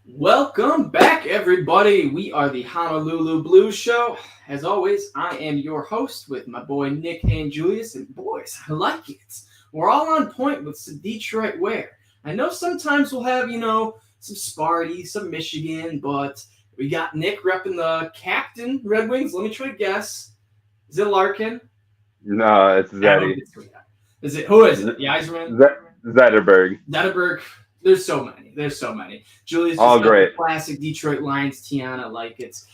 Welcome back, everybody. We are the Honolulu Blues Show. As always, I am your host with my boy Nick and Julius. And boys, I like it. We're all on point with some Detroit wear. I know sometimes we'll have, some Sparty, some Michigan, but we got Nick repping the captain Red Wings. Let me try to guess. Is it Larkin? No, it's I don't Zeddy. get to that. Who is it? Z- The Yzerman? Zetterberg. Zetterberg. There's so many. There's so many. Julius All just got the great. classic Detroit Lions Tiana like it's.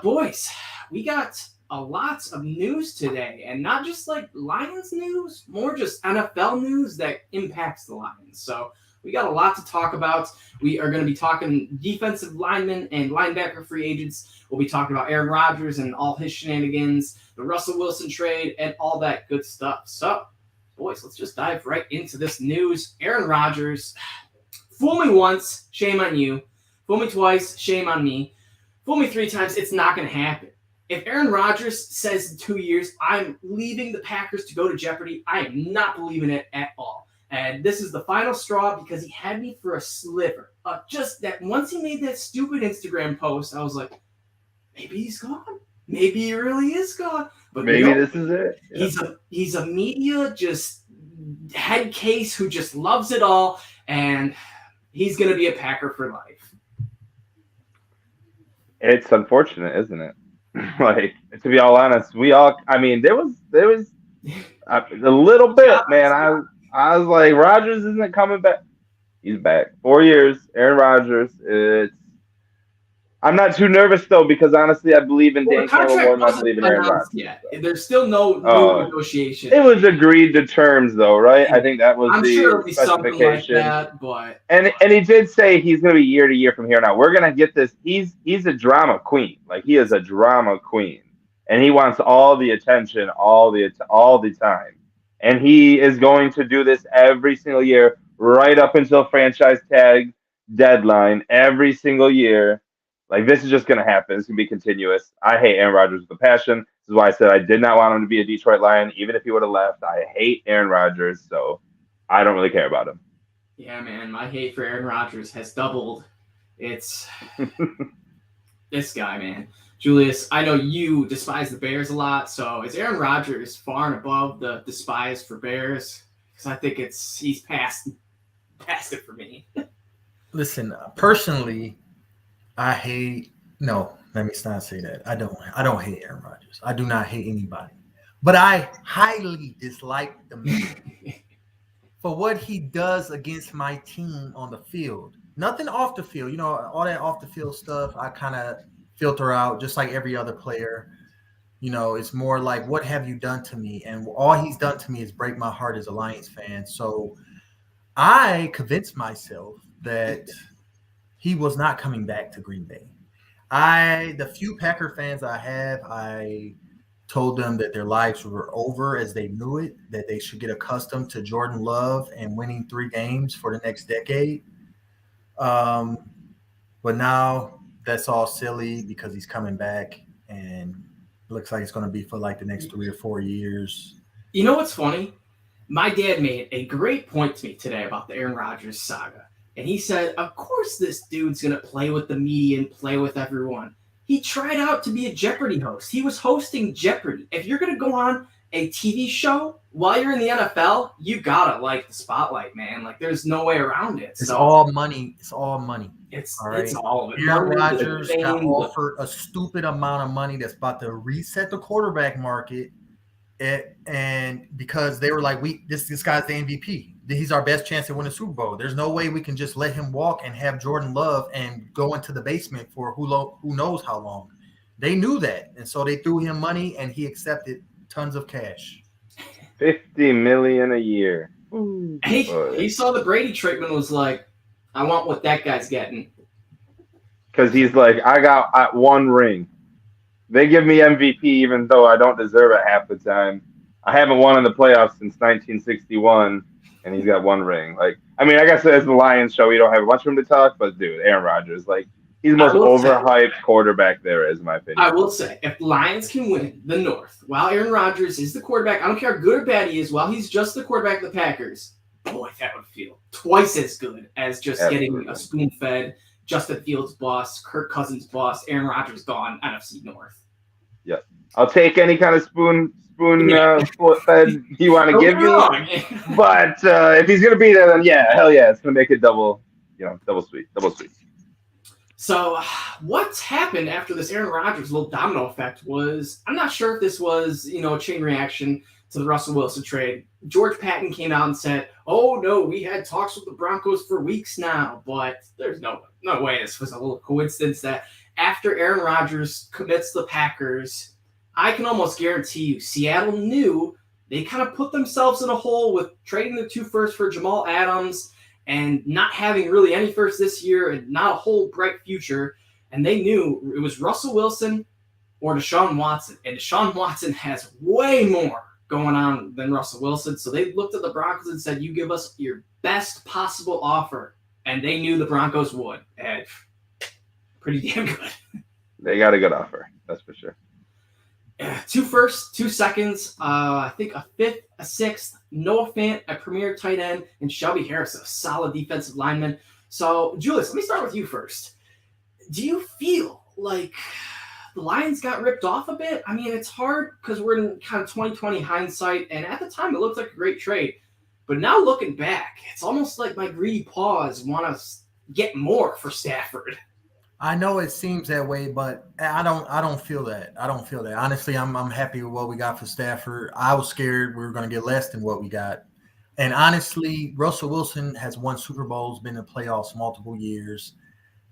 Boys, we got a lot of news today, and not just like Lions news, more just NFL news that impacts the Lions. So we got a lot to talk about. We are going to be talking defensive linemen and linebacker free agents. We'll be talking about Aaron Rodgers and all his shenanigans, the Russell Wilson trade, and all that good stuff. So, boys, let's just dive right into this news. Aaron Rodgers. Fool me once, shame on you. Fool me twice, shame on me. Fool me three times, it's not going to happen. If Aaron Rodgers says in 2 years, I'm leaving the Packers to go to Jeopardy, I am not believing it at all. And this is the final straw because he had me for a sliver. Just that once he made that stupid Instagram post, I was like, maybe he's gone. Maybe he really is gone. But Maybe this is it. Yeah. He's a media just head case who just loves it all, and he's going to be a Packer for life. It's unfortunate, isn't it? Like, to be all honest, there was a little bit, man. I was like, Rodgers isn't coming back. He's back. 4 years, Aaron Rodgers. I'm not too nervous though because honestly, I believe in Dan Campbell more than I believe in Aaron Rodgers. Yeah, there's still no negotiation. It was agreed to terms though, right? I think that was the sure it'll be specification. Something like that, but and he did say he's going to be year to year from here on out. We're going to get this. He's a drama queen. Like he is a drama queen, and he wants all the attention, all the time. And he is going to do this every single year, right up until franchise tag deadline, every single year. Like this is just going to happen. It's going to be continuous. I hate Aaron Rodgers with a passion. This is why I said I did not want him to be a Detroit Lion, even if he would have left. I hate Aaron Rodgers, so I don't really care about him. Yeah, man, my hate for Aaron Rodgers has doubled. It's this guy, man. Julius, I know you despise the Bears a lot, so is Aaron Rodgers far and above the despise for Bears? Because I think he's past it for me. Listen, personally, let me not say that. I don't hate Aaron Rodgers. I do not hate anybody. But I highly dislike the man for what he does against my team on the field. Nothing off the field. All that off the field stuff I kind of filter out just like every other player. It's more like, what have you done to me? And all he's done to me is break my heart as a Lions fan. So I convinced myself that he was not coming back to Green Bay. The few Packer fans I told them that their lives were over as they knew it, that they should get accustomed to Jordan Love and winning 3 games for the next decade. But now that's all silly because he's coming back and it looks like it's going to be for like the next 3 or 4 years. You know what's funny? My dad made a great point to me today about the Aaron Rodgers saga. And he said, of course this dude's going to play with the media and play with everyone. He tried out to be a Jeopardy host. He was hosting Jeopardy. If you're going to go on a TV show while you're in the NFL, you got to like the spotlight, man. Like, there's no way around it. It's all money. It's all money. It's right. All of it. Aaron Rodgers got offered a stupid amount of money that's about to reset the quarterback market. And because they were like, this guy's the MVP. He's our best chance to win a Super Bowl. There's no way we can just let him walk and have Jordan Love and go into the basement for who knows how long. They knew that, and so they threw him money, and he accepted tons of cash. $50 million a year. He saw the Brady treatment, was like, I want what that guy's getting. Because he's like, I got 1 ring. They give me MVP even though I don't deserve it half the time. I haven't won in the playoffs since 1961, and he's got 1 ring. Like, I mean, I guess as the Lions show, we don't have much room to talk, but dude, Aaron Rodgers, like, he's the most overhyped quarterback there is, in my opinion. I will say, if Lions can win the North while Aaron Rodgers is the quarterback, I don't care how good or bad he is, while he's just the quarterback of the Packers, boy, that would feel twice as good as just getting a spoon-fed Justin Fields bust, Kirk Cousins bust, Aaron Rodgers gone, NFC North. Yeah, I'll take any kind of spoon Yeah. fed you want to Don't give get me me. wrong. But if he's gonna be there, then yeah, hell yeah, it's gonna make it double sweet. So, what's happened after this Aaron Rodgers little domino effect was, I'm not sure if this was, a chain reaction to the Russell Wilson trade. George Patton came out and said, oh, no, we had talks with the Broncos for weeks now, but there's no way this was a little coincidence that after Aaron Rodgers commits the Packers, I can almost guarantee you Seattle knew they kind of put themselves in a hole with trading the 2 firsts for Jamal Adams and not having really any first this year and not a whole bright future. And they knew it was Russell Wilson or Deshaun Watson. And Deshaun Watson has way more going on than Russell Wilson. So they looked at the Broncos and said, you give us your best possible offer. And they knew the Broncos would. And pretty damn good. They got a good offer. That's for sure. 2 firsts, 2 seconds, I think a 5th, a 6th, Noah Fant, a premier tight end, and Shelby Harris, a solid defensive lineman. So, Julius, let me start with you first. Do you feel like the Lions got ripped off a bit? I mean, it's hard because we're in kind of 2020 hindsight, and at the time it looked like a great trade. But now looking back, it's almost like my greedy paws want to get more for Stafford. I know it seems that way, but I don't feel that. Honestly, I'm happy with what we got for Stafford. I was scared we were going to get less than what we got. And honestly, Russell Wilson has won Super Bowls, been in playoffs multiple years,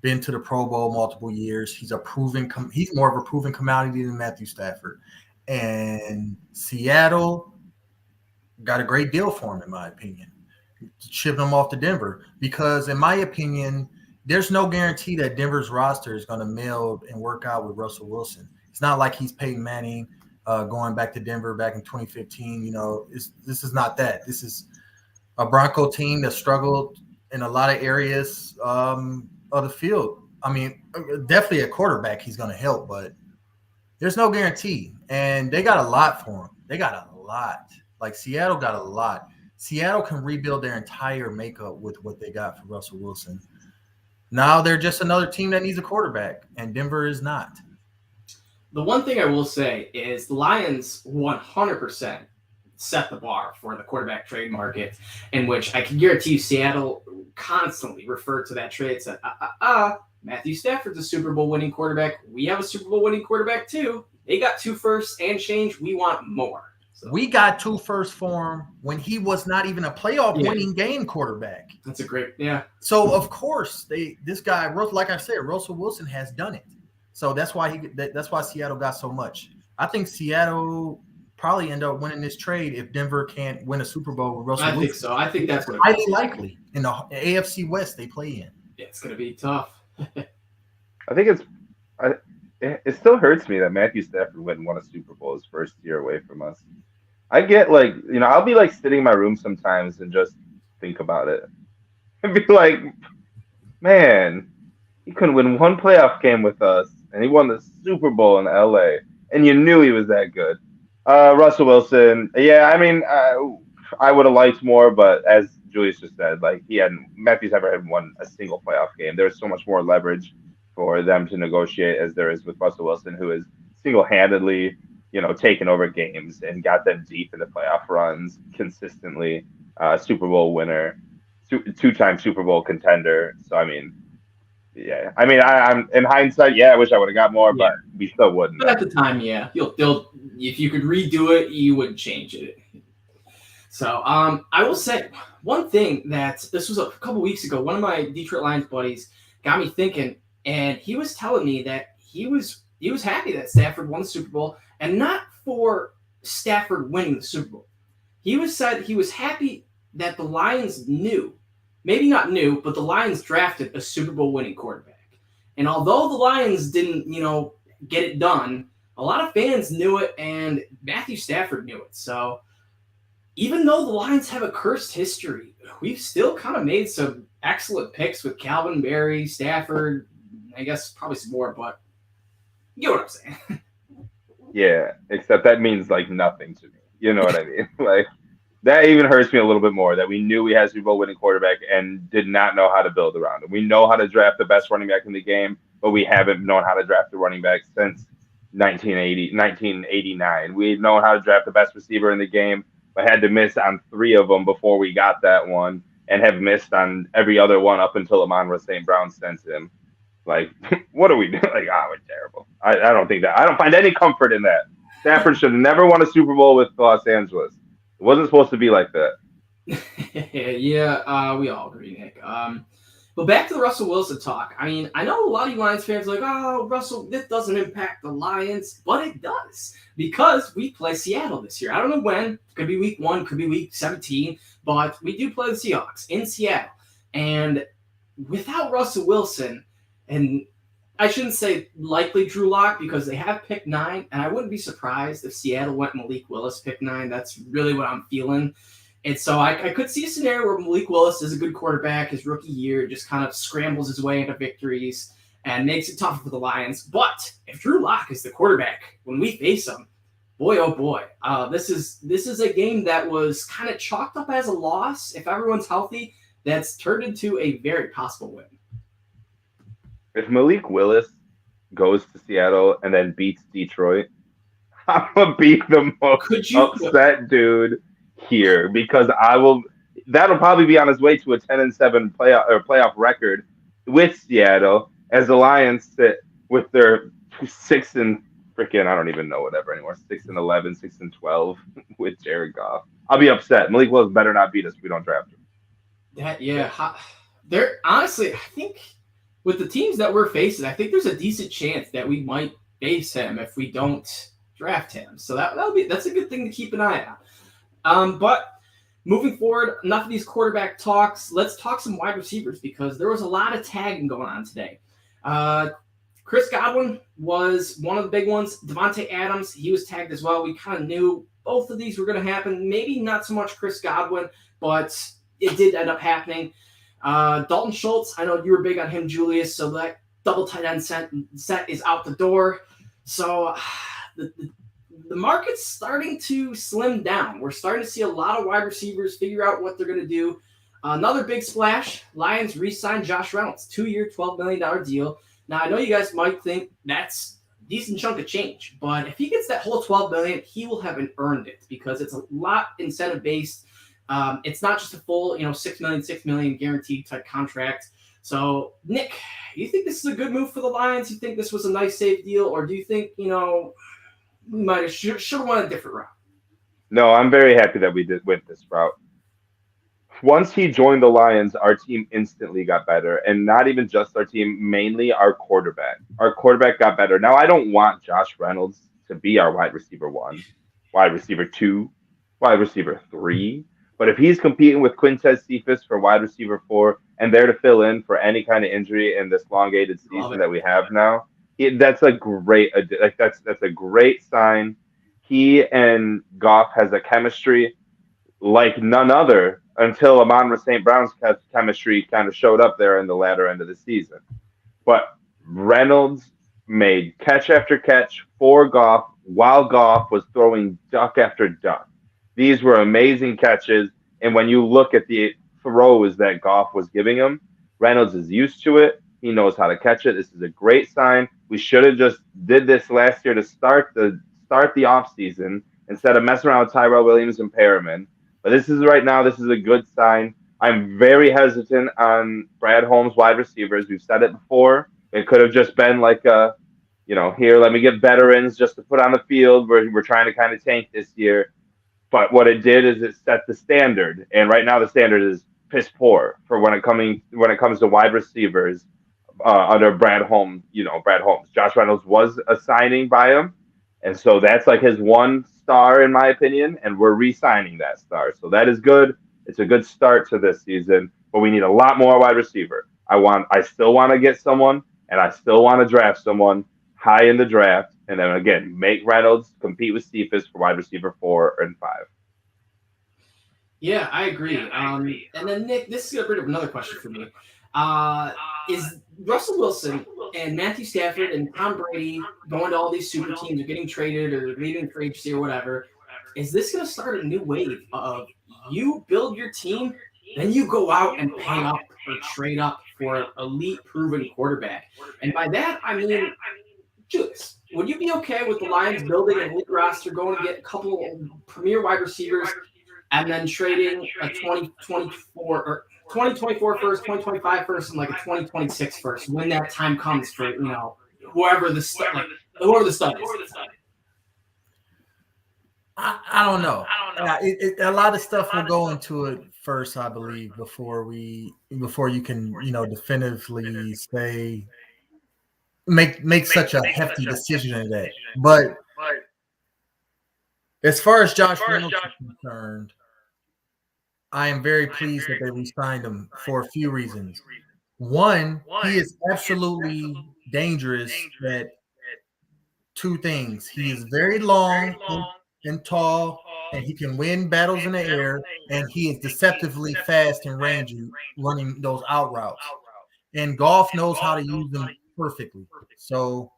been to the Pro Bowl multiple years. He's more of a proven commodity than Matthew Stafford. And Seattle got a great deal for him, in my opinion, shipping him off to Denver. Because in my opinion, there's no guarantee that Denver's roster is going to meld and work out with Russell Wilson. It's not like he's Peyton Manning going back to Denver back in 2015. This is not that. This is a Bronco team that struggled in a lot of areas of the field. I mean, definitely a quarterback he's going to help, but there's no guarantee. And they got a lot for him. They got a lot. Like Seattle got a lot. Seattle can rebuild their entire makeup with what they got for Russell Wilson. Now they're just another team that needs a quarterback, and Denver is not. The one thing I will say is the Lions 100% set the bar for the quarterback trade market, in which I can guarantee you Seattle constantly referred to that trade and said, Matthew Stafford's a Super Bowl winning quarterback. We have a Super Bowl winning quarterback too. They got 2 firsts and change. We want more. So, we got 2 firsts for him when he was not even a playoff winning game quarterback. That's a great, yeah. So of course this guy, like I said, Russell Wilson has done it. So that's why Seattle got so much. I think Seattle probably end up winning this trade if Denver can't win a Super Bowl with Russell Wilson. I think so. I think that's highly likely in the AFC West they play in. It's going to be tough. I think it still hurts me that Matthew Stafford went and won a Super Bowl his first year away from us. I get I'll be sitting in my room sometimes and just think about it and be like, man, he couldn't win one playoff game with us and he won the Super Bowl in LA and you knew he was that good. Russell Wilson, yeah, I mean, I would have liked more, but as Julius just said, Matthew's never had won a single playoff game. There's so much more leverage for them to negotiate as there is with Russell Wilson, who is single-handedly taken over games and got them deep in the playoff runs consistently. Super Bowl winner, 2-time Super Bowl contender. So, I mean, yeah. I mean, I'm in hindsight, yeah, I wish I would have got more, but we still wouldn't. But at the time, yeah. They'll if you could redo it, you wouldn't change it. So, I will say one thing that this was a couple weeks ago. One of my Detroit Lions buddies got me thinking, and he was telling me that he was happy that Stafford won the Super Bowl, and not for Stafford winning the Super Bowl. He was happy that the Lions knew, maybe not knew, but the Lions drafted a Super Bowl winning quarterback. And although the Lions didn't, get it done, a lot of fans knew it, and Matthew Stafford knew it. So even though the Lions have a cursed history, we've still kind of made some excellent picks with Calvin Berry, Stafford, I guess probably some more, but you know what I'm saying. Yeah, except that means nothing to me. You know what I mean? That even hurts me a little bit more that we knew we had a Super Bowl winning quarterback and did not know how to build around him. We know how to draft the best running back in the game, but we haven't known how to draft a running back since 1989. We've known how to draft the best receiver in the game, but had to miss on three of them before we got that one, and have missed on every other one up until Amon St. Brown sent him. Like, what are we doing? Like, we're terrible. I don't think that. I don't find any comfort in that. Stafford should have never won a Super Bowl with Los Angeles. It wasn't supposed to be like that. Yeah, we all agree, Nick. But back to the Russell Wilson talk. I mean, I know a lot of you Lions fans are like, oh, Russell, this doesn't impact the Lions, but it does because we play Seattle this year. I don't know when. Could be week 1, could be week 17, but we do play the Seahawks in Seattle. And without Russell Wilson, and I shouldn't say likely Drew Lock because they have pick 9, and I wouldn't be surprised if Seattle went Malik Willis pick 9. That's really what I'm feeling. And so I could see a scenario where Malik Willis is a good quarterback, his rookie year, just kind of scrambles his way into victories and makes it tough for the Lions. But if Drew Lock is the quarterback when we face him, boy, oh boy, this is a game that was kind of chalked up as a loss. If everyone's healthy, that's turned into a very possible win. If Malik Willis goes to Seattle and then beats Detroit, I'm gonna be the most upset dude here because that'll probably be on his way to a 10-7 playoff record with Seattle as the Lions sit with their 6 and freaking I don't even know whatever anymore 6-11, 6-12 with Jared Goff. I'll be upset. Malik Willis better not beat us if we don't draft him. There honestly, I think with the teams that we're facing, I think there's a decent chance that we might face him if we don't draft him. So that's a good thing to keep an eye on. But moving forward, enough of these quarterback talks. Let's talk some wide receivers because there was a lot of tagging going on today. Chris Godwin was one of the big ones. Devontae Adams, he was tagged as well. We kind of knew both of these were going to happen. Maybe not so much Chris Godwin, but it did end up happening. Dalton Schultz, I know you were big on him, Julius, so that double tight end set is out the door. So the market's starting to slim down. We're starting to see a lot of wide receivers figure out what they're going to do. Another big splash, Lions re-signed Josh Reynolds, 2-year, $12 million deal. Now, I know you guys might think that's a decent chunk of change, but if he gets that whole $12 million, he will have earned it because it's a lot incentive-based. It's not just a full, $6 million guaranteed type contract. So, Nick, you think this is a good move for the Lions? You think this was a nice, safe deal? Or do you think, we might have should have won a different route? No, I'm very happy that we went this route. Once he joined the Lions, our team instantly got better. And not even just our team, mainly our quarterback. Our quarterback got better. Now, I don't want Josh Reynolds to be our wide receiver 1, wide receiver 2, wide receiver 3. But if he's competing with Quintez Cephas for wide receiver 4 and there to fill in for any kind of injury in this elongated season that we have now, that's a great that's a great sign. He and Goff has a chemistry like none other until Amon St. Brown's chemistry kind of showed up there in the latter end of the season. But Reynolds made catch after catch for Goff while Goff was throwing duck after duck. These were amazing catches, and when you look at the throws that Goff was giving him, Reynolds is used to it. He knows how to catch it. This is a great sign. We should have just did this last year to start the offseason instead of messing around with Tyrell Williams and Perriman. But this is a good sign. I'm very hesitant on Brad Holmes wide receivers. We've said it before. It could have just been like here, let me get veterans just to put on the field. We're trying to kind of tank this year. But what it did is it set the standard, and right now the standard is piss poor for when it comes to wide receivers under Brad Holmes. Brad Holmes. Josh Reynolds was a signing by him, and so that's like his 1 star in my opinion, and we're re-signing that star. So that is good. It's a good start to this season, but we need a lot more wide receiver. I still want to get someone, and I still want to draft someone high in the draft. And then again, make Reynolds compete with Cephas for wide receiver 4 and 5. Yeah, I agree. And then Nick, this is gonna bring up another question for me. Is Russell Wilson and Matthew Stafford and Tom Brady going to all these super teams or getting traded or leaving free agency or whatever? Is this gonna start a new wave of you build your team, then you go out and pay up or trade up for an elite proven quarterback. And by that, I mean, Julius, would you be okay with the Lions building an elite roster, going to get a couple of premier wide receivers, and then trading a 2024 or 2024 first, 2025 first, and like a 2026 first when that time comes for whoever the stud is? I don't know. A lot of stuff will go into it first, I believe, before you can definitively say make such a hefty decision in that. But as far as Josh Reynolds is concerned, I am very pleased that they re-signed him for a few reasons. One, he is absolutely dangerous at two things. He is very long and tall, and he can win battles in the air, and he is deceptively fast and rangy running those out routes. And Goff knows how to use them perfectly. So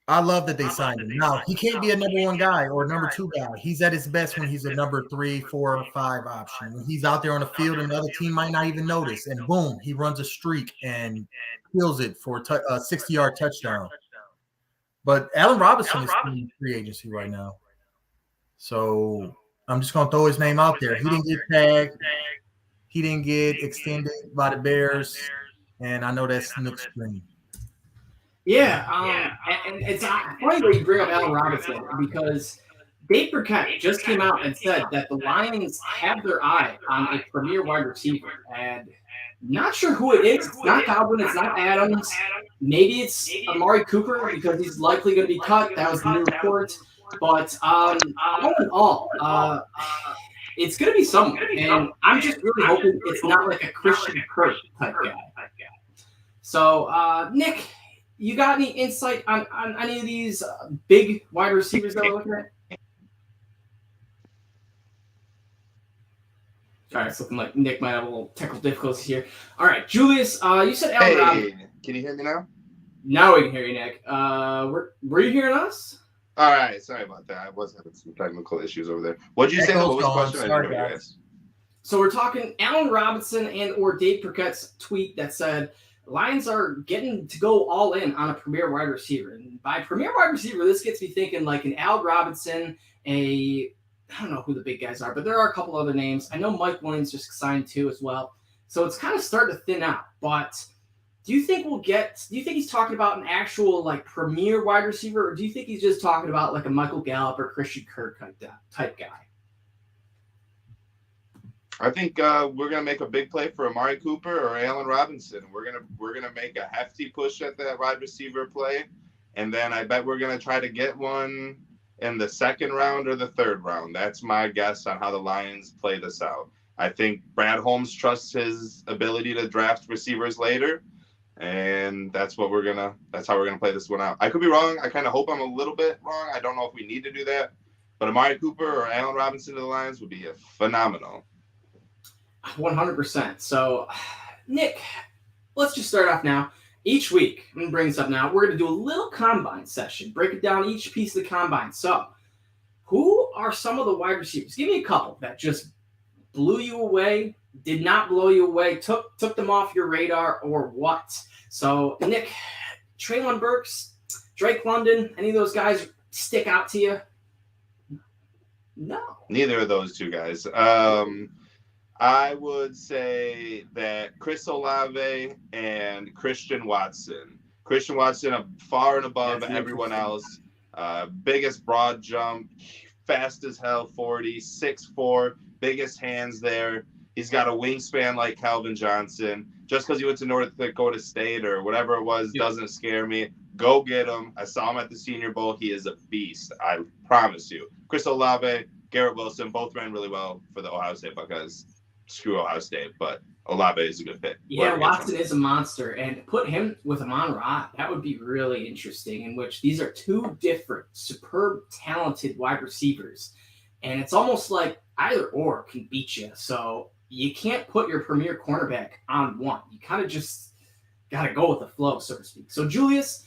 I love that they signed him. Now, he can't be a number one guy or a number two guy. He's at his best when he's a number 3, 4, or 5 option. When he's out there on the field and the other team might not even notice, and boom, he runs a streak and kills it for a 60-yard touchdown. But Allen Robinson is in free agency right now. So I'm just going to throw his name out there. He didn't get tagged. He didn't get extended by the Bears. And I know that's Nook's dream. Yeah, and it's funny that you bring up Allen Robinson because Dave Burkett just came out and said that the Lions have their eye on a premier wide receiver, and not sure who it is. It's not Godwin, it's not Adams. Maybe it's Amari Cooper because he's likely going to be cut. That was the new report. But all in all, it's going to be someone, and I'm just really hoping it's not like a Christian Kirk type guy. So, Nick, you got any insight on any of these big wide receivers that we're looking at? All right, it's looking like Nick might have a little technical difficulties here. All right, Julius, you said Allen Robinson. Can you hear me now? Now we can hear you, Nick. Were you hearing us? All right, sorry about that. I was having some technical issues over there. What did you say? What was the question? Sorry, guys. So we're talking Allen Robinson and or Dave Burkett's tweet that said Lions are getting to go all in on a premier wide receiver. And by premier wide receiver, this gets me thinking like an Allen Robinson, I don't know who the big guys are, but there are a couple other names. I know Mike Williams just signed too as well. So it's kind of starting to thin out. But do you think he's talking about an actual like premier wide receiver, or do you think he's just talking about like a Michael Gallup or Christian Kirk type guy? I think we're gonna make a big play for Amari Cooper or Allen Robinson. We're gonna make a hefty push at that wide receiver play, and then I bet we're gonna try to get one in the second round or the third round. That's my guess on how the Lions play this out. I think Brad Holmes trusts his ability to draft receivers later, and that's how we're gonna play this one out. I could be wrong. I kind of hope I'm a little bit wrong. I don't know if we need to do that, but Amari Cooper or Allen Robinson to the Lions would be phenomenal. 100%. So, Nick, let's just start off now. Each week, I'm going to bring this up now, we're going to do a little combine session, break it down each piece of the combine. So, who are some of the wide receivers? Give me a couple that just blew you away, did not blow you away, took them off your radar, or what? So, Nick, Treylon Burks, Drake London, any of those guys stick out to you? No. Neither of those two guys. I would say that Chris Olave and Christian Watson. Christian Watson far and above everyone else. Biggest broad jump, fast as hell, 40, 6'4", biggest hands there. He's got a wingspan like Calvin Johnson. Just because he went to North Dakota State or whatever it was doesn't scare me. Go get him. I saw him at the Senior Bowl. He is a beast. I promise you. Chris Olave, Garrett Wilson, both ran really well for the Ohio State Buckeyes. Screw Ohio State, but Olave is a good pick. Yeah, Watson is a monster, and put him with Amon-Ra, that would be really interesting, in which these are two different, superb, talented wide receivers, and it's almost like either or can beat you, so you can't put your premier cornerback on one. You kind of just got to go with the flow, so to speak. So, Julius,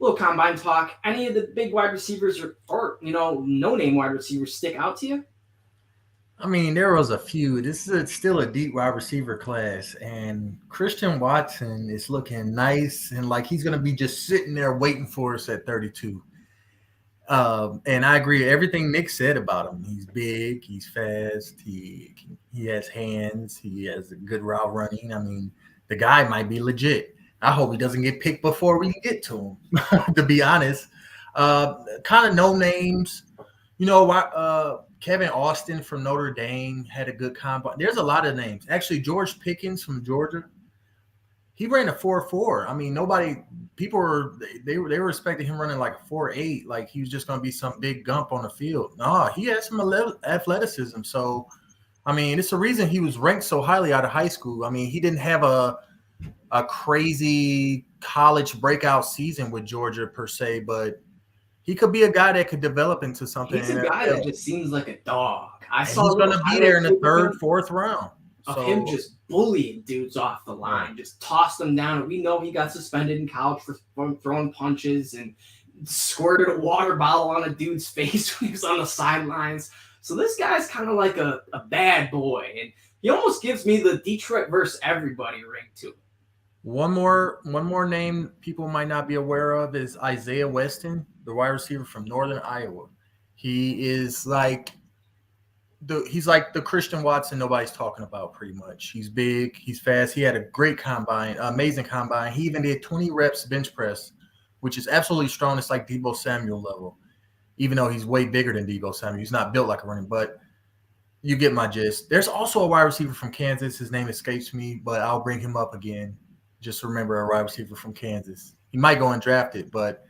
little combine talk. Any of the big wide receivers or no-name wide receivers stick out to you? I mean, there was a few. This is still a deep wide receiver class, and Christian Watson is looking nice and like he's going to be just sitting there waiting for us at 32. And I agree everything Nick said about him. He's big, he's fast, he has hands, he has a good route running. I mean, the guy might be legit. I hope he doesn't get picked before we get to him. To be honest, kind of no names. You know, Kevin Austin from Notre Dame had a good combine. There's a lot of names. Actually, George Pickens from Georgia, he ran a 4.4. I mean, people were expecting him running like a 4.8, like he was just going to be some big gump on the field. No, he had some athleticism. So, I mean, it's the reason he was ranked so highly out of high school. I mean, he didn't have a crazy college breakout season with Georgia per se, but he could be a guy that could develop into something. He's a guy that just seems like a dog. He's going to be there in the third, fourth round. Of him just bullying dudes off the line, just tossed them down. We know he got suspended in college for throwing punches and squirted a water bottle on a dude's face when he was on the sidelines. So this guy's kind of like a bad boy, and he almost gives me the Detroit versus everybody ring to him. One more name people might not be aware of is Isaiah Weston, the wide receiver from Northern Iowa. He is like the Christian Watson nobody's talking about pretty much. He's big, he's fast. He had a great combine, amazing combine. He even did 20 reps bench press, which is absolutely strong. It's like Deebo Samuel level, even though he's way bigger than Deebo Samuel. He's not built like a running, but you get my gist. There's also a wide receiver from Kansas. His name escapes me, but I'll bring him up again. Just remember a wide receiver from Kansas. He might go undrafted, but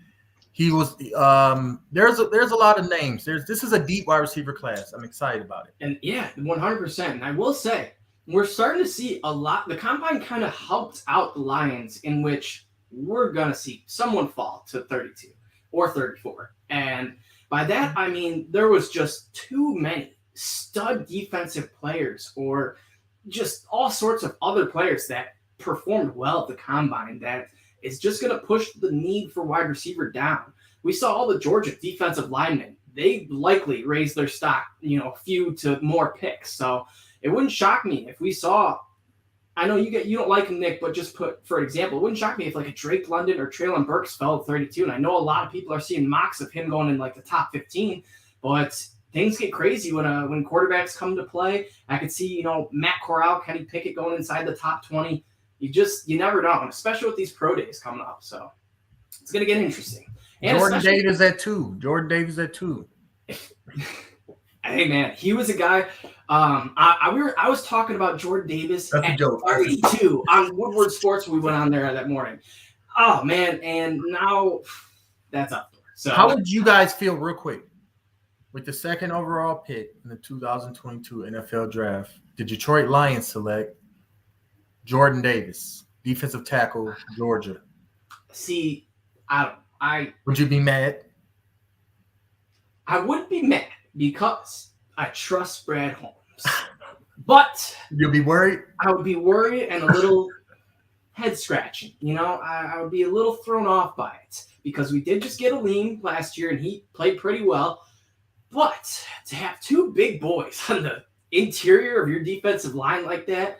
he was there's a lot of names. This is a deep wide receiver class. I'm excited about it. And yeah, 100%. And I will say, we're starting to see a lot. The combine kind of helped out the Lions, in which we're going to see someone fall to 32 or 34. And by that, I mean, there was just too many stud defensive players or just all sorts of other players that performed well at the combine that is just going to push the need for wide receiver down. We saw all the Georgia defensive linemen. They likely raised their stock, a few to more picks. So it wouldn't shock me if we saw, I know you don't like him, Nick, but just for example, it wouldn't shock me if like a Drake London or Traylon Burks fell at 32. And I know a lot of people are seeing mocks of him going in like the top 15, but things get crazy when quarterbacks come to play. I could see, Matt Corral, Kenny Pickett going inside the top 20. You never know, and especially with these pro days coming up. So it's going to get interesting. And Jordan Davis at 2. Hey, man, he was a guy. I was talking about Jordan Davis at 32 on Woodward Sports. We went on there that morning. Oh, man, and now that's up there. So how would you guys feel real quick with the second overall pick in the 2022 NFL Draft? The Detroit Lions select Jordan Davis, defensive tackle, Georgia. See, I would you be mad? I wouldn't be mad because I trust Brad Holmes. But you'll be worried? I would be worried and a little head scratching. I would be a little thrown off by it because we did just get a lean last year and he played pretty well. But to have two big boys on the interior of your defensive line like that,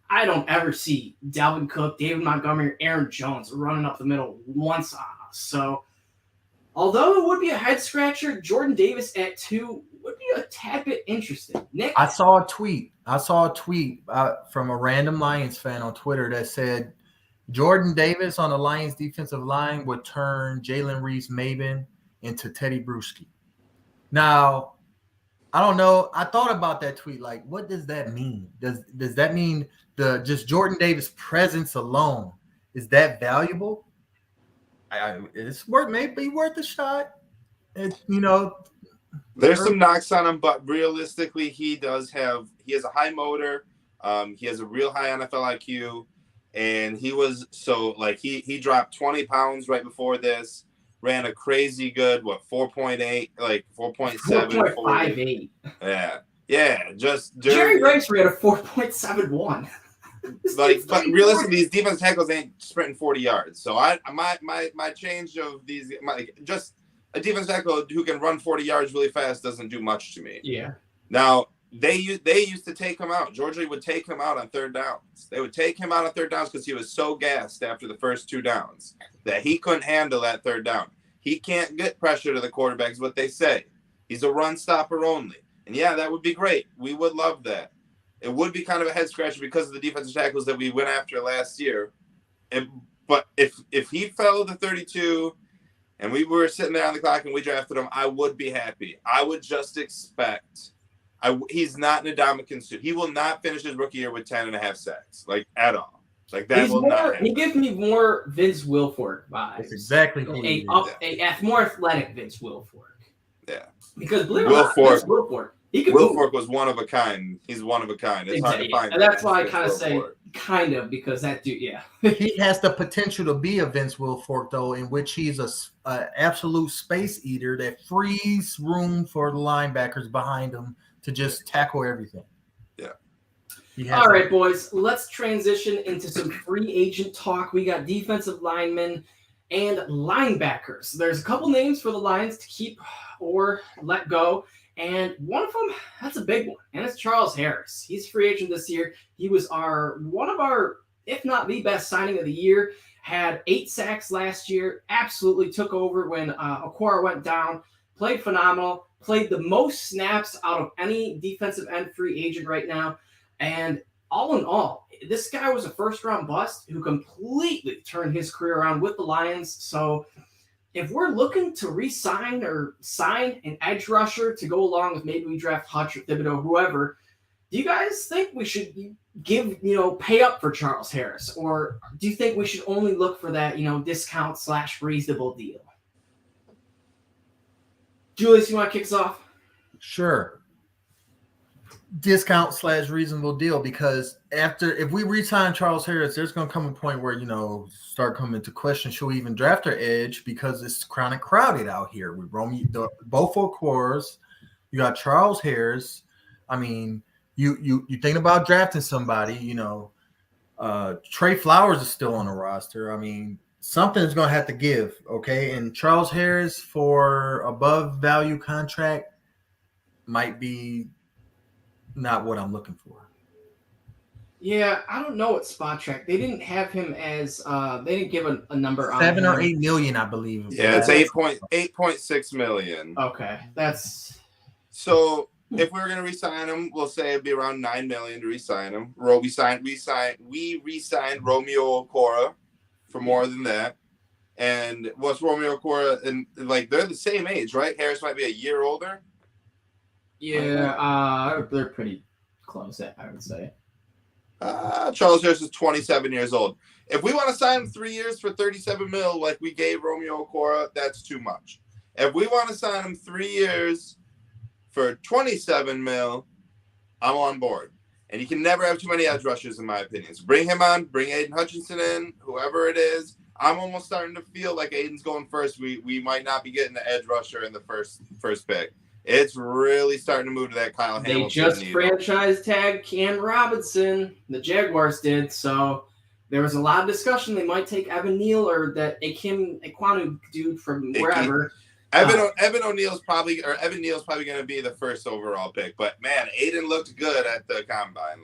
I don't ever see Dalvin Cook, David Montgomery, or Aaron Jones running up the middle once on us. So, although it would be a head scratcher, Jordan Davis at 2 would be a tad bit interesting. Nick? I saw a tweet from a random Lions fan on Twitter that said Jordan Davis on the Lions defensive line would turn Jalen Reeves-Maybin into Teddy Bruschi. Now, I don't know. I thought about that tweet. Like, what does that mean? Does that mean just Jordan Davis' presence alone is that valuable? It's maybe worth a shot. There's some knocks on him, but realistically, he has a high motor. He has a real high NFL IQ, and he dropped 20 pounds right before this. Ran a crazy good 4.8, like 4.7, 4.58. Yeah. Just Jerry Rice ran a 4.71. But realistically, these defense tackles ain't sprinting 40 yards. So my change of these, just a defense tackle who can run 40 yards really fast doesn't do much to me. Yeah. Now they used to take him out. Georgia would take him out on third downs. They would take him out on third downs because he was so gassed after the first 2 downs that he couldn't handle that third down. He can't get pressure to the quarterback is what they say. He's a run stopper only. And yeah, that would be great. We would love that. It would be kind of a head scratcher because of the defensive tackles that we went after last year. But if he fell to 32 and we were sitting there on the clock and we drafted him, I would be happy. I would just expect he's not an Ndamukong Suh. He will not finish his rookie year with 10.5 sacks, like at all. Like that will not happen. He gives me more Vince Wilfork vibes. That's exactly who he is. A more athletic Vince Wilfork. Yeah. Because believe it or not, Vince Wilfork, Wilfork was one of a kind. He's one of a kind. It's hard to find. And that's why I kind of say kind of, because that dude, yeah. He has the potential to be a Vince Wilfork, though, in which he's a absolute space eater that frees room for the linebackers behind him to just tackle everything. Yeah. All right, boys, let's transition into some free agent talk. We got defensive linemen and linebackers. There's a couple names for the Lions to keep or let go. And one of them, that's a big one, and it's Charles Harris. He's a free agent this year. He was one of our, if not the best signing of the year, had 8 sacks last year, absolutely took over when Okora went down, played phenomenal, played the most snaps out of any defensive end free agent right now. And all in all, this guy was a first-round bust who completely turned his career around with the Lions. So if we're looking to re-sign or sign an edge rusher to go along with maybe we draft Hutch or Thibodeau, whoever, do you guys think we should pay up for Charles Harris? Or do you think we should only look for that, discount / reasonable deal? Julius, you want to kick us off? Sure. Discount / reasonable deal, because if we re-sign Charles Harris, there's going to come a point where, start coming to question, should we even draft our edge, because it's kind of crowded out here. We both 4 cores. You got Charles Harris. I mean, you think about drafting somebody, Trey Flowers is still on the roster. I mean, something's going to have to give, okay? And Charles Harris for above value contract might be not what I'm looking for. Yeah, I don't know what spot track. They didn't have him as they didn't give a number on 7 or 8 million, I believe. Yeah, it's 8.6 million. Okay. That's so if we were gonna re-sign him, we'll say it'd be around 9 million to re-sign him. We re-signed Romeo Okora for more than that. And what's Romeo Okora, and they're the same age, right? Harris might be a year older. Yeah, they're pretty close, I would say. Charles Harris is 27 years old. If we want to sign him 3 years for 37 mil, like we gave Romeo Okora, that's too much. If we want to sign him 3 years for 27 mil, I'm on board. And you can never have too many edge rushers, in my opinion. So bring him on, bring Aiden Hutchinson in, whoever it is. I'm almost starting to feel like Aiden's going first. We might not be getting the edge rusher in the first pick. It's really starting to move to that Kyle Hamilton. They just franchise tagged Cam Robinson. The Jaguars did. So there was a lot of discussion. They might take Evan Neal or that Akim Ekwonu dude from wherever. Evan Neal's probably going to be the first overall pick. But, man, Aiden looked good at the combine.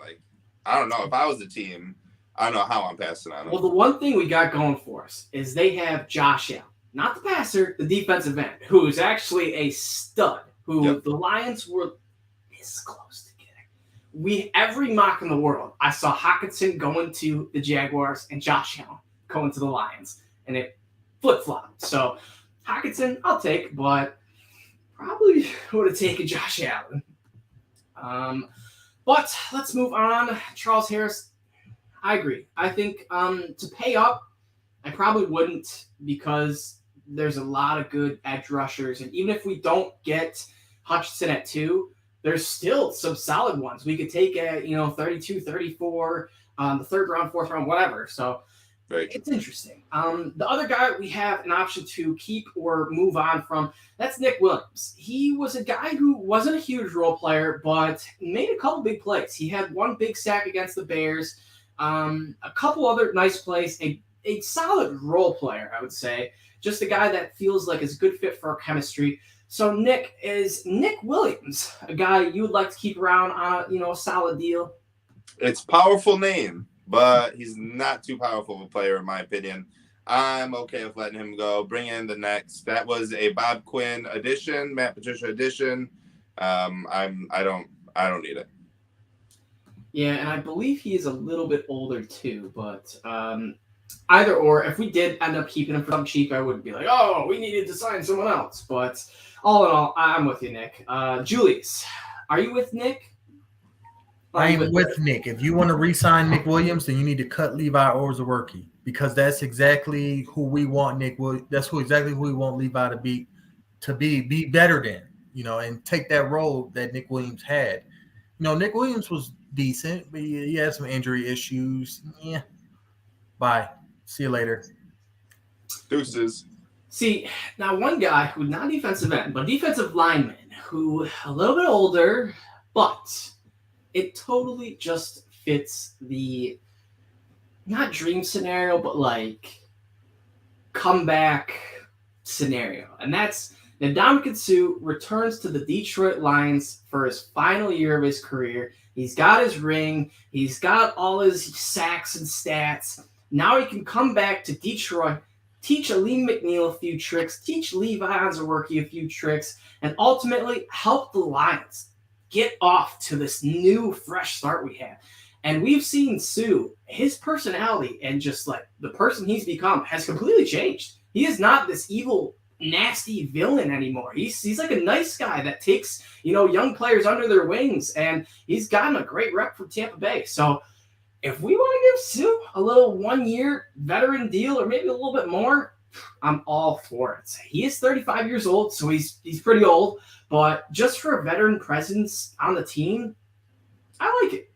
I don't know. If I was the team, I don't know how I'm passing on him. Well, the one thing we got going for us is they have Josh Allen, not the passer, the defensive end, who is actually a stud. The Lions were this close to getting. Every mock in the world, I saw Hockenson going to the Jaguars and Josh Allen going to the Lions, and it flip-flopped. So Hockenson, I'll take, but probably would have taken Josh Allen. But let's move on. Charles Harris, I agree. I think to pay up, I probably wouldn't, because there's a lot of good edge rushers, and even if we don't get Hutchinson at 2, there's still some solid ones we could take at 32, 34, the 3rd round, 4th round, whatever. So it's interesting. The other guy we have an option to keep or move on from, that's Nick Williams. He was a guy who wasn't a huge role player, but made a couple big plays. He had 1 big sack against the Bears, a couple other nice plays, a solid role player, I would say. Just a guy that feels like is a good fit for our chemistry. So Nick, is Nick Williams a guy you would like to keep around on a solid deal? It's powerful name, but he's not too powerful of a player in my opinion. I'm okay with letting him go. Bring in the next. That was a Bob Quinn addition, Matt Patricia addition. I don't need it. Yeah, and I believe he is a little bit older too, but either or, if we did end up keeping him for something cheap, I would be like, oh, we needed to sign someone else. But all in all, I'm with you, Nick. Julius, are you with Nick? I'm with Nick. If you want to re-sign Nick Williams, then you need to cut Levi Orzworki because that's exactly who we want Nick Williams. That's exactly who we want Levi to be better than, and take that role that Nick Williams had. Nick Williams was decent, but he had some injury issues. Yeah. Bye. See you later. Deuces. See, now one guy who not defensive end, but defensive lineman, who a little bit older, but it totally just fits the not dream scenario, but like comeback scenario. And that's Ndamukong Suh returns to the Detroit Lions for his final year of his career. He's got his ring. He's got all his sacks and stats. Now he can come back to Detroit, teach Aleem McNeil a few tricks, teach Levi Onwuzurike a few tricks, and ultimately help the Lions get off to this new, fresh start we have. And we've seen Suh, his personality and just like the person he's become has completely changed. He is not this evil, nasty villain anymore. He's like a nice guy that takes, young players under their wings, and he's gotten a great rep from Tampa Bay. So if we want to give Suh a little 1-year veteran deal or maybe a little bit more, I'm all for it. He is 35 years old, so he's pretty old, but just for a veteran presence on the team, I like it.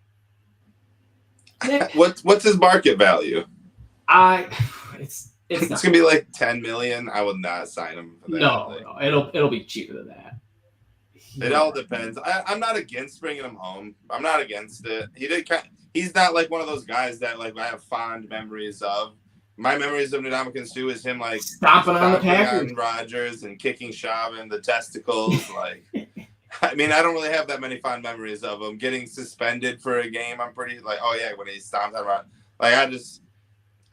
Nick, What's his market value? It's gonna be like $10 million. I will not sign him for that. No, it'll be cheaper than that. It all depends. I'm not against bringing him home. I'm not against it. He's not like one of those guys that like I have fond memories of. My memories of Ndamukong Suh is him like stomping on the Packers, on Rodgers, and kicking Schaub in the testicles. Like, I mean, I don't really have that many fond memories of him getting suspended for a game. I'm pretty like, oh yeah, when he stomped on Rodgers. Like,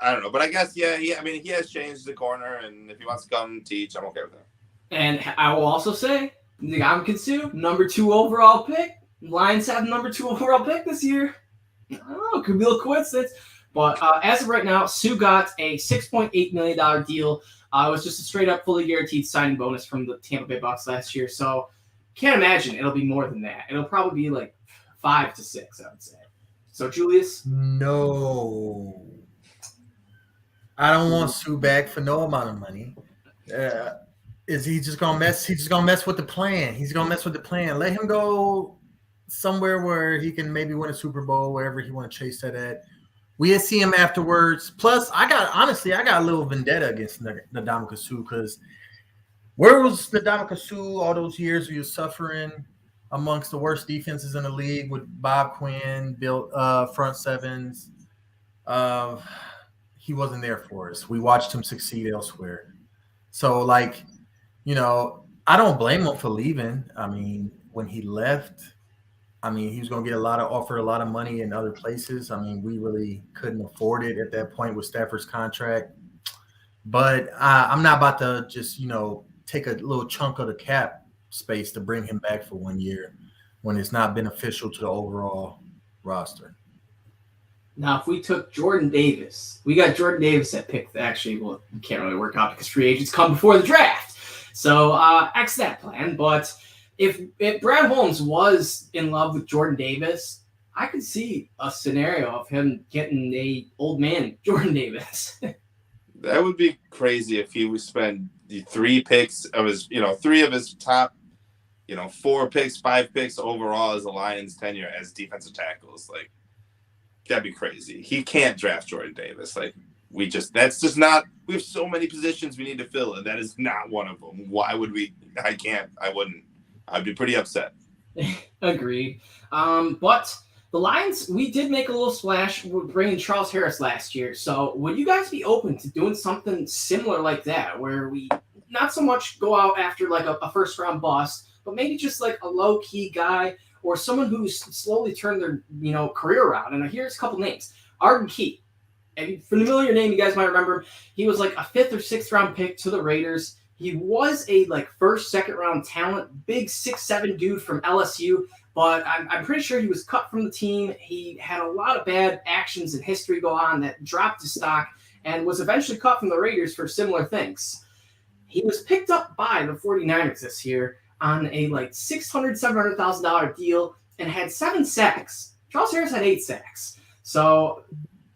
I don't know, but I guess he has changed the corner, and if he wants to come teach, I'm okay with that. And I will also say, Ndamukong Suh, number 2 overall pick. Lions have number 2 overall pick this year. I don't know, it could be a little coincidence. But as of right now, Suh got a $6.8 million deal. It was just a straight-up, fully guaranteed signing bonus from the Tampa Bay Bucs last year. So can't imagine it'll be more than that. It'll probably be like 5 to 6, I would say. So, Julius? No. I don't want Suh back for no amount of money. Is he just gonna mess? He's just gonna mess with the plan. He's gonna mess with the plan. Let him go somewhere where he can maybe win a Super Bowl, wherever he want to chase that at. We'll see him afterwards. Plus, I got a little vendetta against Ndamukong Suh because where was Ndamukong Suh all those years he was suffering amongst the worst defenses in the league with Bob Quinn, built front sevens? He wasn't there for us. We watched him succeed elsewhere. So, I don't blame him for leaving. I mean, when he left, he was going to get offered a lot of money in other places. We really couldn't afford it at that point with Stafford's contract. But I'm not about to just, take a little chunk of the cap space to bring him back for 1 year when it's not beneficial to the overall roster. Now, if we took Jordan Davis, we got Jordan Davis at pick. Actually, well, it can't really work out because free agents come before the draft. So, X that plan. But if Brad Holmes was in love with Jordan Davis, I could see a scenario of him getting a old man Jordan Davis. That would be crazy if he would spend the 3 picks of his, 3 of his top, 4 picks, 5 picks overall as a Lions tenure as defensive tackles. Like, that'd be crazy. He can't draft Jordan Davis. Like, that's just not, we have so many positions we need to fill, and that is not one of them. Why would we? I wouldn't. I'd be pretty upset. Agreed. But the Lions, we did make a little splash with bringing Charles Harris last year. So would you guys be open to doing something similar like that, where we not so much go out after like a first round bust, but maybe just like a low key guy or someone who's slowly turned their career around. And here's a couple names: Arden Key. A familiar name, you guys might remember him. He was like a 5th or 6th round pick to the Raiders. He was a like first, second round talent, big 6'7" dude from LSU, but I'm pretty sure he was cut from the team. He had a lot of bad actions and history go on that dropped his stock and was eventually cut from the Raiders for similar things. He was picked up by the 49ers this year on a like $600,000, $700,000 deal and had 7 sacks. Charles Harris had 8 sacks. So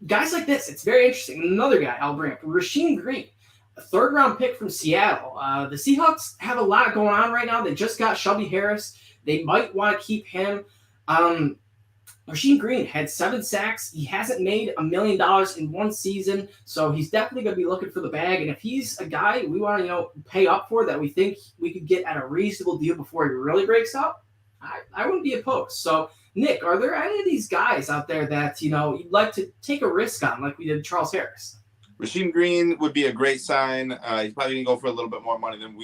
guys like this, it's very interesting. Another guy I'll bring up, Rasheem Green, a 3rd round pick from Seattle. The Seahawks have a lot going on right now. They just got Shelby Harris. They might want to keep him. Rasheem Green had 7 sacks. He hasn't made $1 million in one season, so he's definitely going to be looking for the bag. And if he's a guy we want to pay up for that we think we could get at a reasonable deal before he really breaks out, I wouldn't be opposed. So, Nick, are there any of these guys out there that you'd like to take a risk on, like we did Charles Harris? Rasheem Green would be a great sign. He's probably going to go for a little bit more money than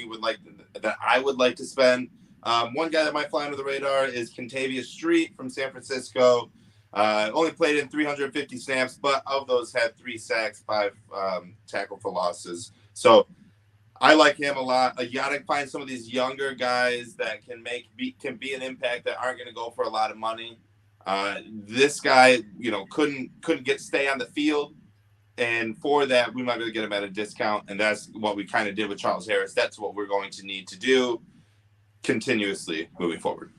I would like to spend. One guy that might fly under the radar is Kentavious Street from San Francisco. Only played in 350 snaps, but of those had 3 sacks, 5 tackle for losses. So I like him a lot. You got to find some of these younger guys that can be an impact that aren't going to go for a lot of money. This guy, couldn't stay on the field. And for that, we might be able to get him at a discount. And that's what we kind of did with Charles Harris. That's what we're going to need to do continuously moving forward.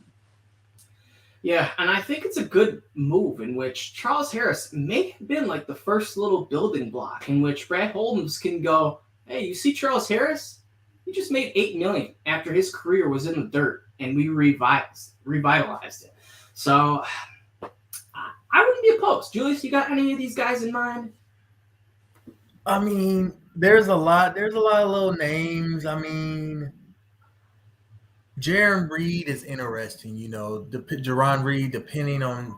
Yeah, and I think it's a good move in which Charles Harris may have been like the first little building block in which Brad Holmes can go, hey, you see Charles Harris? He just made $8 million after his career was in the dirt, and we revitalized it. So I wouldn't be opposed. Julius, you got any of these guys in mind? I mean, there's a lot of little names. I mean, Jaron Reed is interesting, Jaron Reed, depending on,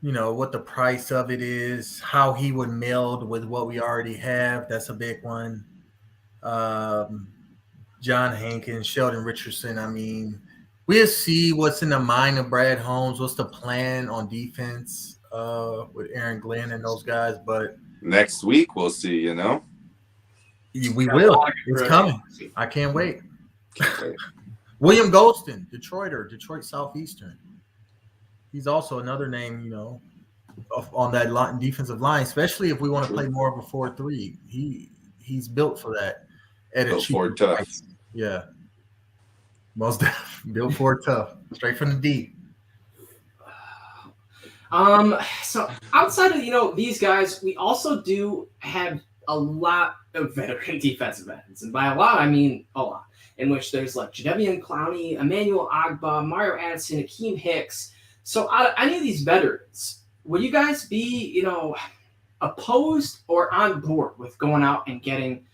what the price of it is, how he would meld with what we already have. That's a big one. John Hankins, Sheldon Richardson. I mean, we'll see what's in the mind of Brad Holmes. What's the plan on defense with Aaron Glenn and those guys? But next week we'll see. We will. It's coming. I can't wait. William Golston, Detroit Southeastern. He's also another name, on that defensive line, especially if we want to play more of a 4-3. He's built for that. Built for tough. Yeah. Most definitely. Built for tough. Straight from the D. So outside of, these guys, we also do have a lot of veteran defensive ends. And by a lot, I mean a lot. In which there's like Jadeveon Clowney, Emmanuel Agba, Mario Addison, Akeem Hicks. So out of any of these veterans, would you guys be, opposed or on board with going out and getting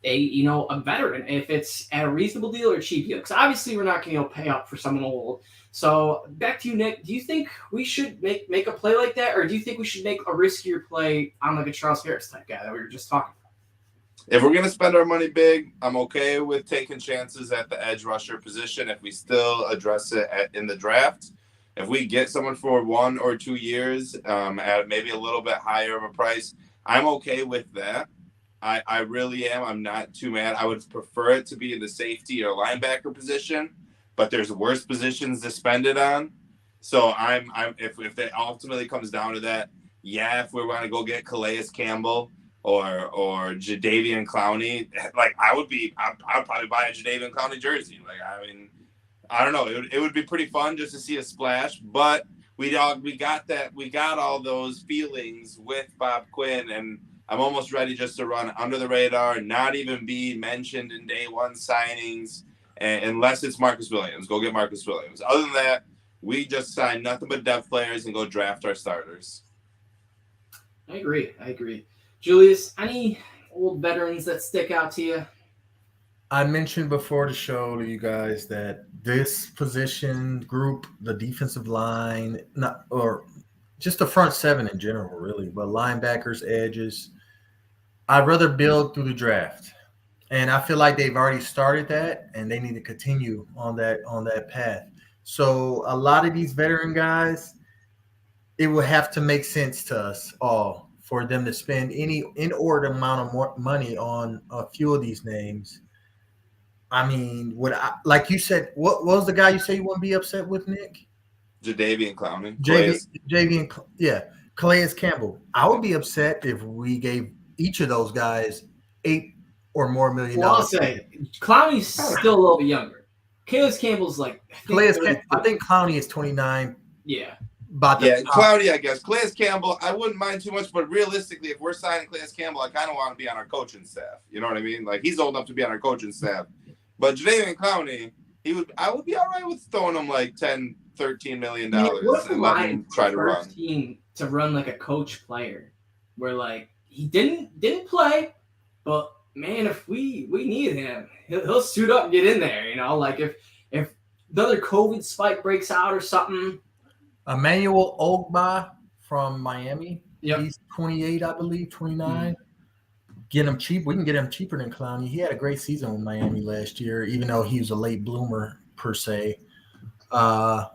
a veteran if it's at a reasonable deal or a cheap deal? Because obviously we're not going to pay up for someone old. So back to you, Nick. Do you think we should make a play like that, or do you think we should make a riskier play on like a Charles Harris type guy that we were just talking about? If we're going to spend our money big, I'm okay with taking chances at the edge rusher position if we still address it in the draft. If we get someone for 1 or 2 years at maybe a little bit higher of a price, I'm okay with that. I really am. I'm not too mad. I would prefer it to be in the safety or linebacker position, but there's worse positions to spend it on. So if it ultimately comes down to that, if we want to go get Calais Campbell or Jadeveon Clowney, like I'd probably buy a Jadeveon Clowney jersey. Like, I mean, I don't know. It would be pretty fun just to see a splash, but we got all those feelings with Bob Quinn, and I'm almost ready just to run under the radar, not even be mentioned in day one signings, unless it's Marcus Williams. Go get Marcus Williams. Other than that, we just sign nothing but depth players and go draft our starters. I agree. Julius, any old veterans that stick out to you? I mentioned before the show to you guys that this position group, the defensive line, or just the front seven in general, really, but linebackers, edges, I'd rather build through the draft. And I feel like they've already started that, and they need to continue on that path. So a lot of these veteran guys, it would have to make sense to us all for them to spend any inordinate amount of more money on a few of these names. I mean, like you said, what was the guy you say you wouldn't be upset with, Nick? Jadavian Clowney. Yeah, Calais Campbell. I would be upset if we gave each of those guys $8 or more million. Well, I'll say Clowney's still a little bit younger. Calais Campbell's like I think Clowney is 29. Yeah. Clowney, I guess. Calais Campbell, I wouldn't mind too much, but realistically, if we're signing Calais Campbell, I kind of want to be on our coaching staff. You know what I mean? Like, he's old enough to be on our coaching staff. But Jadavian Clowney, I would be all right with throwing him like $10, $13 million and letting him try to run. Team to run like a coach player, where like he didn't play, but man, if we need him, he'll suit up and get in there. You know, like if another COVID spike breaks out or something. Emmanuel Ogba from Miami. Yep. He's 28, I believe, 29. Get him cheap. We can get him cheaper than Clowney. He had a great season with Miami last year, even though he was a late bloomer per se. I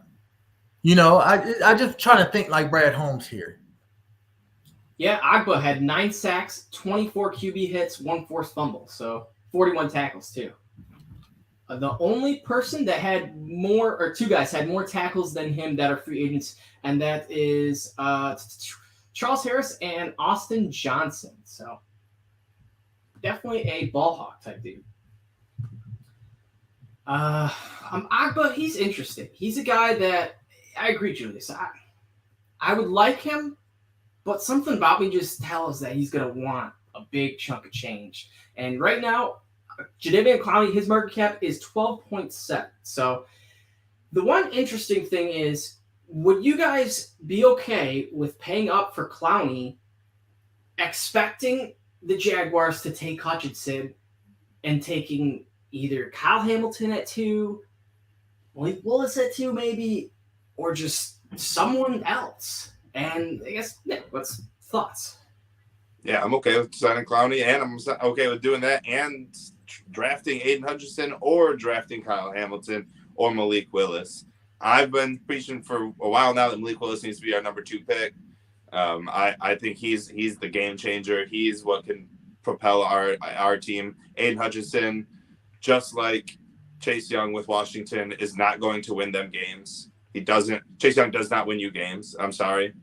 just trying to think like Brad Holmes here. Yeah, Agba had 9 sacks, 24 QB hits, 1 forced fumble, so 41 tackles too. The only person that had more, or 2 guys had more tackles than him that are free agents, and that is Charles Harris and Austin Johnson. So definitely a ball hawk type dude. Agba, he's interesting. He's a guy that I agree, Julius. I would like him, but something about me just tells that he's gonna want a big chunk of change. And right now, Jadavian Clowney, his market cap is 12.7. So the one interesting thing is, would you guys be okay with paying up for Clowney, expecting the Jaguars to take Hutchinson and taking either Kyle Hamilton at 2, Malik Willis at 2 maybe, or just someone else? And I guess, Nick, what's thoughts? Yeah, I'm okay with signing Clowney, and I'm okay with doing that and drafting Aiden Hutchinson or drafting Kyle Hamilton or Malik Willis. I've been preaching for a while now that Malik Willis needs to be our number 2 pick. I think he's the game changer. He's what can propel our team. Aiden Hutchinson, just like Chase Young with Washington, is not going to win them games. Chase Young does not win you games. I'm sorry.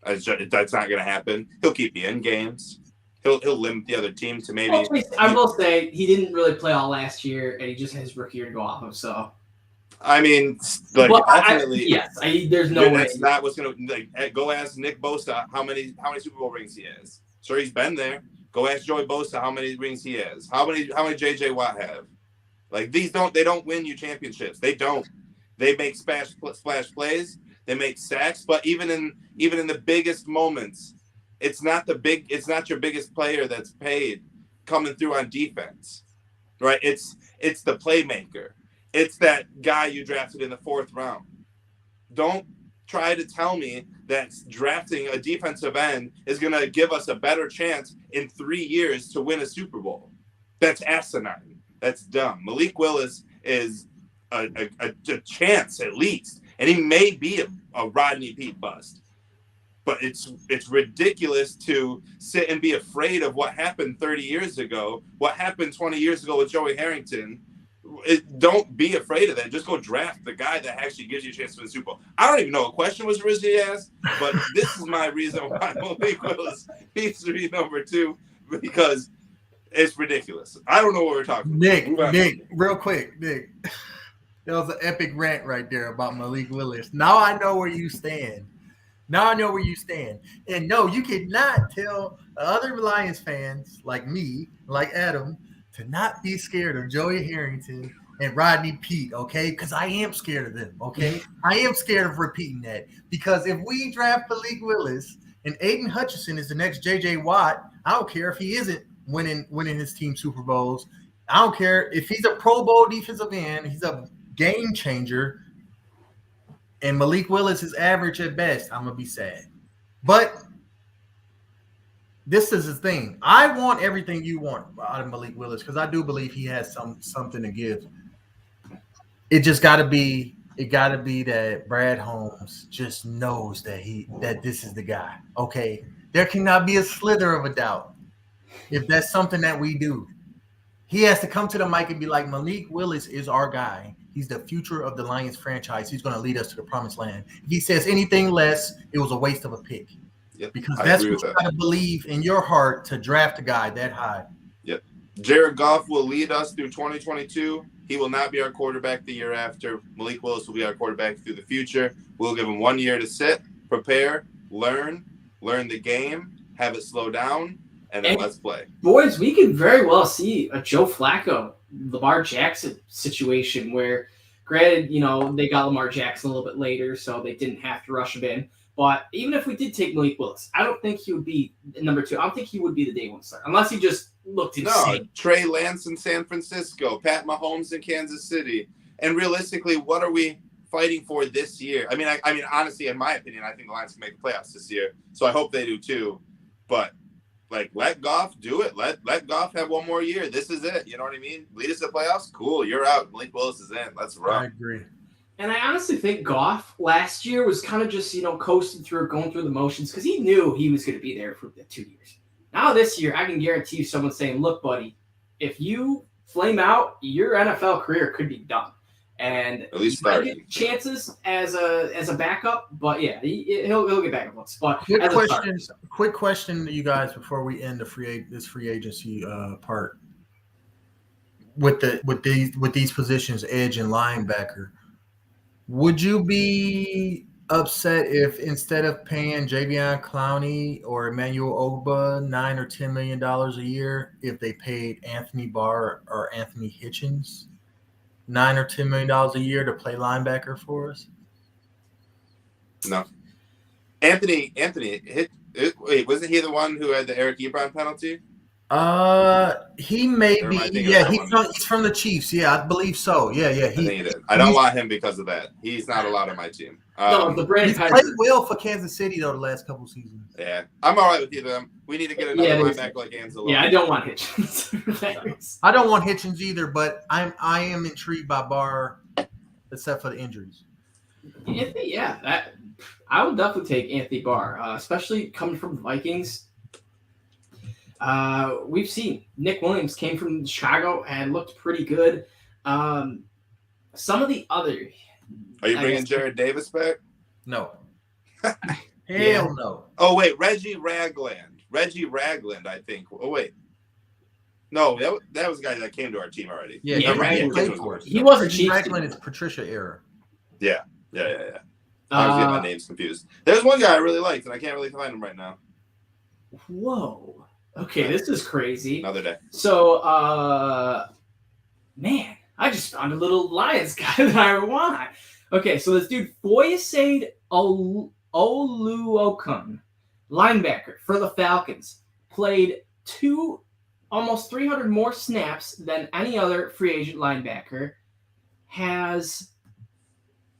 That's not going to happen. He'll keep you in games. He'll limit the other team to maybe. Well, I will say he didn't really play all last year, and he just had his rookie year to go off of. So, I mean, like ultimately, there's no way. That's not what's going to go ask Nick Bosa how many Super Bowl rings he has. Sure, he's been there. Go ask Joey Bosa how many rings he has. How many JJ Watt have? Like they don't win you championships. They don't. They make splash plays. They make sacks, but even in the biggest moments, it's not your biggest player that's paid coming through on defense, right? It's the playmaker. It's that guy you drafted in the 4th round. Don't try to tell me that drafting a defensive end is going to give us a better chance in 3 years to win a Super Bowl. That's asinine. That's dumb. Malik Willis is a chance at least, and he may be a Rodney Peete bust. But it's ridiculous to sit and be afraid of what happened 30 years ago, what happened 20 years ago with Joey Harrington. Don't be afraid of that. Just go draft the guy that actually gives you a chance to win the Super Bowl. I don't even know what question was originally asked, but this is my reason why Malik Willis needs to be number 2, because it's ridiculous. I don't know what we're talking about. Nick, real quick, Nick. That was an epic rant right there about Malik Willis. Now I know where you stand. And no, you cannot tell other Lions fans like me, like Adam, to not be scared of Joey Harrington and Rodney Peete, okay? Because I am scared of them, okay? I am scared of repeating that. Because if we draft Malik Willis and Aiden Hutchinson is the next J.J. Watt, I don't care if he isn't winning his team Super Bowls. I don't care if he's a Pro Bowl defensive end. He's a game changer. And Malik Willis is average at best. I'm going to be sad. But this is the thing. I want everything you want out of Malik Willis because I do believe he has something to give. It just got to be. It got to be that Brad Holmes just knows that this is the guy. Okay, there cannot be a slither of a doubt if that's something that we do. He has to come to the mic and be like, Malik Willis is our guy. He's the future of the Lions franchise. He's going to lead us to the promised land. If he says anything less, it was a waste of a pick. Yep, because that's what you got to believe in your heart to draft a guy that high. Yep. Jared Goff will lead us through 2022. He will not be our quarterback the year after. Malik Willis will be our quarterback through the future. We'll give him 1 year to sit, prepare, learn the game, have it slow down, and then let's play. Boys, we could very well see a Joe Flacco, Lamar Jackson situation where, granted, they got Lamar Jackson a little bit later, so they didn't have to rush him in. But even if we did take Malik Willis, I don't think he would be number 2. I don't think he would be the day one start unless he just looked insane. No, Trey Lance in San Francisco, Pat Mahomes in Kansas City. And realistically, what are we fighting for this year? I mean, honestly, in my opinion, I think the Lions can make the playoffs this year. So I hope they do too. But let Goff do it. Let Goff have 1 more year. This is it. You know what I mean? Lead us to the playoffs. Cool. You're out. Malik Willis is in. Let's run. I agree. And I honestly think Goff last year was kind of just, coasting through, going through the motions because he knew he was going to be there for the 2 years. Now this year, I can guarantee you someone saying, look, buddy, if you flame out, your NFL career could be done. And at least he might get chances as a backup, but yeah, he'll get backup once. But quick question to you guys before we end this free agency part. With these positions, edge and linebacker, would you be upset if instead of paying Javion Clowney or Emmanuel Ogba $9 or $10 million a year, if they paid Anthony Barr or Anthony Hitchens $9 or $10 million a year to play linebacker for us? No. Anthony, wait, wasn't he the one who had the Eric Ebron penalty? He may be. Yeah, he's from the Chiefs. Yeah, I believe so. Yeah. I think he did. I don't want him because of that. He's not allowed on my team. He's played well for Kansas City though the last couple seasons. Yeah, I'm all right with either of them. We need to get another linebacker like Anzalone. Yeah, I don't want Hitchens. I don't want Hitchens either, but I am intrigued by Barr, except for the injuries. I would definitely take Anthony Barr, especially coming from the Vikings. We've seen Nick Williams came from Chicago and looked pretty good. Some of the other. Are you bringing Jared Davis back? No. Hell no. Oh, wait. Reggie Ragland, I think. Oh, wait. No, that was a guy that came to our team already. Yeah, he was a Chiefs. Ragland is Patricia era. Yeah. I was getting my names confused. There's one guy I really liked, and I can't really find him right now. Whoa. Okay, this is crazy. Another day. So, man, I just found a little Lions guy that I want. Okay, so this dude, Foyesade Oluokun, linebacker for the Falcons, played almost 300 more snaps than any other free agent linebacker, has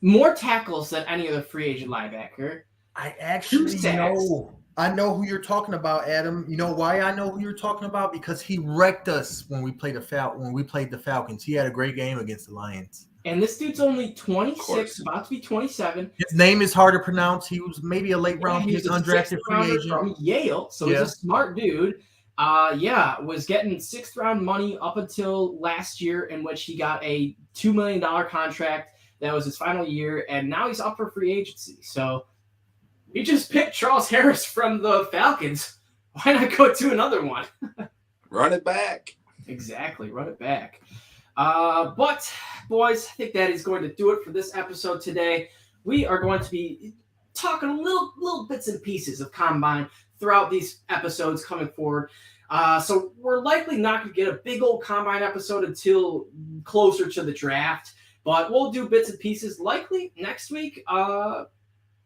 more tackles than any other free agent linebacker. I actually know. I know who you're talking about, Adam. You know why I know who you're talking about? Because he wrecked us when we played the Falcons. He had a great game against the Lions. And this dude's only 26, about to be 27. His name is hard to pronounce. He was maybe a late round pick, undrafted free agent from Yale, so he's a smart dude. Was getting 6th round money up until last year, in which he got a $2 million contract. That was his final year, and now he's up for free agency. So he just picked Charles Harris from the Falcons. Why not go to another one? Run it back. Exactly, run it back. But, boys, I think that is going to do it for this episode today. We are going to be talking little bits and pieces of Combine throughout these episodes coming forward. So we're likely not going to get a big old Combine episode until closer to the draft. But we'll do bits and pieces likely next week.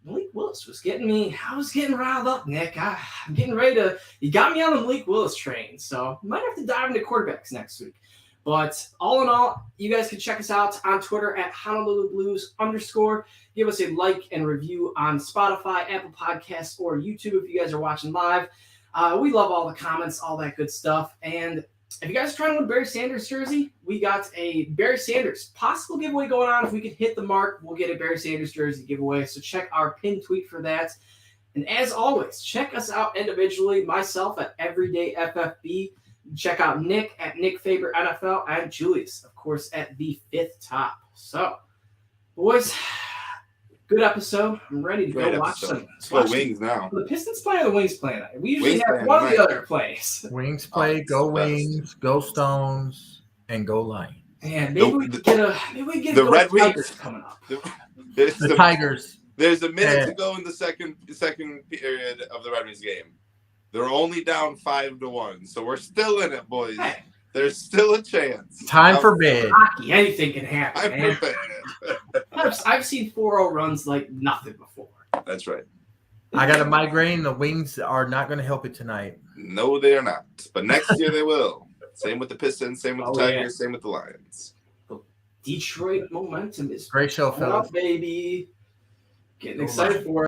Malik Willis was getting me. I was getting riled up, Nick. I'm getting ready to. You got me on the Malik Willis train, so might have to dive into quarterbacks next week. But all in all, you guys can check us out on Twitter at Honolulu Blues _. Give us a like and review on Spotify, Apple Podcasts, or YouTube if you guys are watching live. We love all the comments, all that good stuff. And if you guys are trying to win Barry Sanders jersey, we got a Barry Sanders possible giveaway going on. If we can hit the mark, we'll get a Barry Sanders jersey giveaway. So check our pinned tweet for that. And as always, check us out individually. Myself at Everyday FFB. Check out Nick at Nick Faber NFL and Julius, of course, at the Fifth Top. So, boys, good episode. I'm ready to Great go watch episode. some. Let's go Wings now. The Pistons play or the Wings play tonight? We usually Wings have play one of the tonight. other plays. Wings play, it's go the best. Wings, go Stones, and go Lions. And maybe we get a the go Red Wings. Tigers coming up. The Tigers. There's a minute Yeah. to go in the second period of the Red Wings game. They're only down 5-1, so we're still in it, boys. Hey. There's still a chance. Time for bed. Hockey, anything can happen, I'm man. prepared. I've seen 4-0 runs like nothing before. That's right. I got a migraine. The Wings are not going to help it tonight. No, they are not. But next year they will. Same with the Pistons, same with the Oh, Tigers, same with the Lions. Detroit momentum is Great show, going fellas. up, baby. Getting Go excited for it.